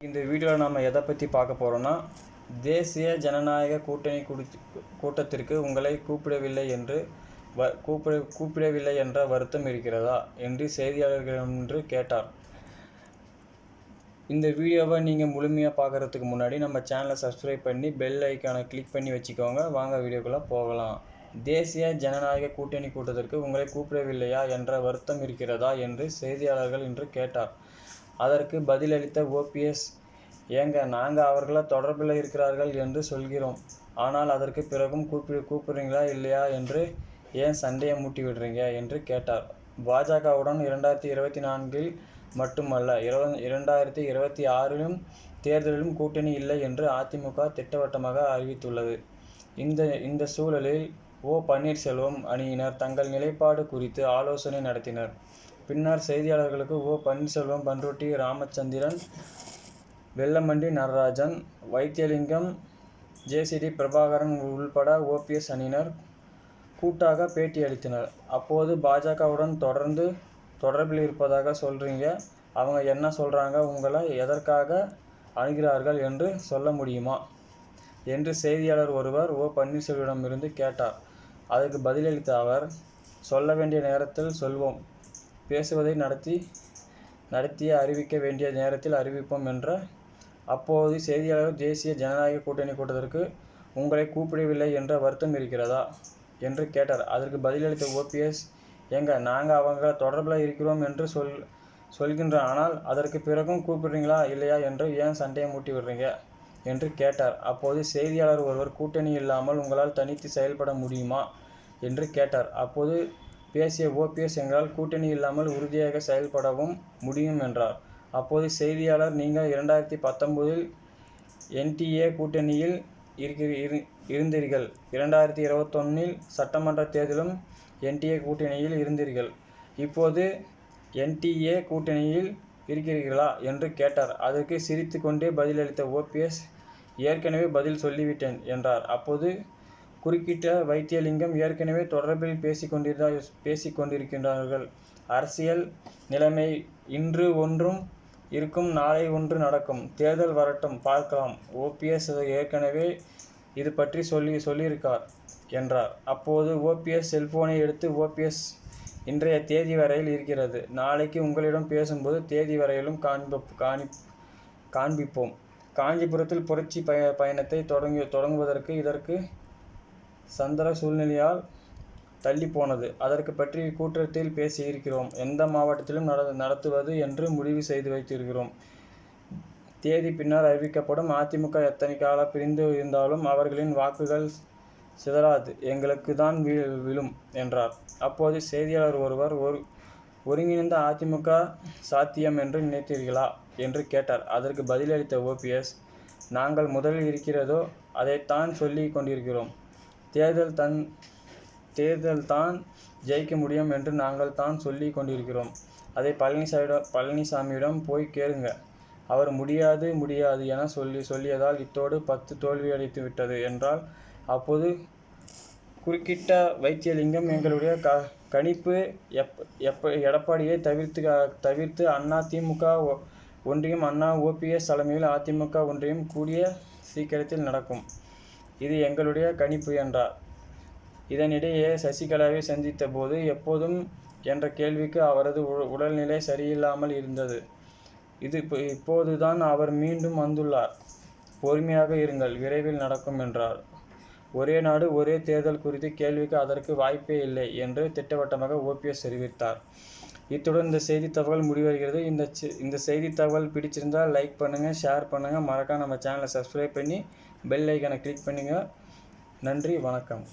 இந்த வீடியோவில் நாம் எதை பற்றி பார்க்க போகிறோன்னா, தேசிய ஜனநாயக கூட்டத்திற்கு உங்களை கூப்பிடவில்லை என்ற வருத்தம் இருக்கிறதா என்று செய்தியாளர்களிடம் கேட்டார். இந்த வீடியோவை நீங்கள் முழுமையாக பார்க்குறதுக்கு முன்னாடி நம்ம சேனலை சப்ஸ்கிரைப் பண்ணி பெல் ஐக்கானை கிளிக் பண்ணி வச்சுக்கோங்க. வாங்க வீடியோக்குள்ளே போகலாம். தேசிய ஜனநாயக கூட்டத்திற்கு உங்களை கூப்பிடவில்லையா என்ற வருத்தம் இருக்கிறதா என்று செய்தியாளர்கள் இன்று கேட்டார். அதற்கு பதிலளித்த ஓபிஎஸ், ஏங்க நாங்கள் அவர்களை தொடர்பில் இருக்கிறார்கள் என்று சொல்கிறோம், ஆனால் அதற்கு பிறகும் கூப்பிடுறீங்களா இல்லையா என்று ஏன் சண்டையை மூட்டி விடுறீங்க என்று கேட்டார். பாஜகவுடன் 2024 மட்டுமல்ல 2026 தேர்தலிலும் கூட்டணி இல்லை என்று அதிமுக திட்டவட்டமாக அறிவித்துள்ளது. இந்த சூழலில் பன்னீர்செல்வம் அணியினர் தங்கள் நிலைப்பாடு குறித்து ஆலோசனை நடத்தினர். பின்னர் செய்தியாளர்களுக்கு பன்னீர்செல்வம், பண்ருட்டி ராமச்சந்திரன், வெல்லமண்டி நடராஜன், வைத்தியலிங்கம், ஜேசிடி பிரபாகரன் உள்பட ஓபிஎஸ் அணியினர் கூட்டாக பேட்டி அளித்தனர். அப்போது பாஜகவுடன் தொடர்பில் இருப்பதாக சொல்கிறீங்க, அவங்க என்ன சொல்கிறாங்க, உங்களை எதற்காக அணுகிறார்கள் என்று சொல்ல முடியுமா என்று செய்தியாளர் ஒருவர் பன்னீர்செல்வமிடமிருந்து கேட்டார். அதற்கு பதிலளித்த அவர், சொல்ல வேண்டிய நேரத்தில் சொல்வோம், பேசுவதை நடத்திய அறிவிக்க வேண்டிய நேரத்தில் அறிவிப்போம் என்றார். அப்போது செய்தியாளர், தேசிய ஜனநாயக கூட்டத்திற்கு உங்களை கூப்பிடவில்லை என்ற வருத்தம் இருக்கிறதா என்று கேட்டார். அதற்கு பதிலளித்த ஓபிஎஸ், ஏங்க நாங்கள் அவங்க தொடர்பில் இருக்கிறோம் என்று சொல்கின்றோம், ஆனால் அதற்கு பிறகும் கூப்பிடுறீங்களா இல்லையா என்று ஏன் சண்டையை மூட்டி விடுறீங்க என்று கேட்டார். அப்போது செய்தியாளர் ஒருவர், கூட்டணி இல்லாமல் உங்களால் தனித்து செயல்பட முடியுமா என்று கேட்டார். அப்போது பேசிய ஓபிஎஸ், எங்களால் கூட்டணி இல்லாமல் உறுதியாக செயல்படவும் முடியும் என்றார். அப்போது செய்தியாளர், நீங்கள் 2019 என்டிஏ கூட்டணியில் இருந்தீர்கள், 2021 சட்டமன்ற தேர்தலும் என்டிஏ கூட்டணியில் இருந்தீர்கள், இப்போது என்டிஏ கூட்டணியில் இருக்கிறீர்களா என்று கேட்டார். அதற்கு சிரித்து கொண்டே பதிலளித்த ஓபிஎஸ், ஏற்கனவே பதில் சொல்லிவிட்டேன் என்றார். அப்போது குறுக்கிட்ட வைத்தியலிங்கம், ஏற்கனவே தொடர்பில் பேசிக்கொண்டிருக்கின்றார்கள், அரசியல் நிலைமை இன்று ஒன்றும் இருக்கும், நாளை ஒன்று நடக்கும், தேர்தல் வரட்டும் பார்க்கலாம், ஓபிஎஸ் ஏற்கனவே இது பற்றி சொல்லியிருக்கார் என்றார். அப்போது ஓபிஎஸ் செல்போனை எடுத்து, ஓபிஎஸ் இன்றைய தேதி வரையில் இருக்கிறது, நாளைக்கு உங்களிடம் பேசும்போது தேதி வரையிலும் காண்பிப்போம். காஞ்சிபுரத்தில் புரட்சி பயணத்தை தொடங்குவதற்கு இதற்கு சந்திர சூழ்நிலையால் தள்ளி போனது, அதற்கு பற்றி கூட்டத்தில் பேசியிருக்கிறோம், எந்த மாவட்டத்திலும் நடத்துவது என்று முடிவு செய்து வைத்திருக்கிறோம், தேதி பின்னர் அறிவிக்கப்படும். அதிமுக எத்தனை கால பிரிந்து இருந்தாலும் அவர்களின் வாக்குகள் சிதறாது, எங்களுக்கு தான் விழும் என்றார். அப்போது செய்தியாளர் ஒருவர், ஒருங்கிணைந்த அதிமுக சாத்தியம் என்று நினைத்தீர்களா என்று கேட்டார். அதற்கு பதிலளித்த ஓபிஎஸ், நாங்கள் முதலில் இருக்கிறதோ அதைத்தான் சொல்லி கொண்டிருக்கிறோம், தேர்தல் தான் ஜெயிக்க முடியும் என்று நாங்கள் தான் சொல்லி கொண்டிருக்கிறோம், அதை பழனிசாமியிடம் போய் கேளுங்க, அவர் முடியாது என சொல்லியதால் இத்தோடு 10 தோல்வியடைத்து விட்டது என்றால். அப்போது குறுக்கிட்ட வைத்தியலிங்கம், எங்களுடைய கணிப்பு எடப்பாடியை தவிர்த்து அதிமுக ஒன்றியம், ஓபிஎஸ் தலைமையில் அதிமுக ஒன்றியம் கூடிய சீக்கிரத்தில் நடக்கும், இது எங்களுடைய கணிப்பு என்றார். இதனிடையே சசிகலாவை சந்தித்த போது எப்போதும் என்ற கேள்விக்கு அவரது உடல்நிலை சரியில்லாமல் இருந்தது, இப்போதுதான் அவர் மீண்டும் வந்துள்ளார், பொறுமையாக இருங்கள், விரைவில் நடக்கும் என்றார். ஒரே நாடு ஒரே தேர்தல் குறித்த கேள்விக்கு அதற்கு வாய்ப்பே இல்லை என்று திட்டவட்டமாக ஓபிஎஸ் தெரிவித்தார். இத்துடன் இந்த செய்தி தகவல் முடிவடைகிறது. இந்த செய்தி தகவல் பிடிச்சிருந்தால் லைக் பண்ணுங்கள், ஷேர் பண்ணுங்கள், மறக்காம நம்ம சேனலை சப்ஸ்கிரைப் பண்ணி பெல் ஐக்கானை கிளிக் பண்ணுங்கள். நன்றி, வணக்கம்.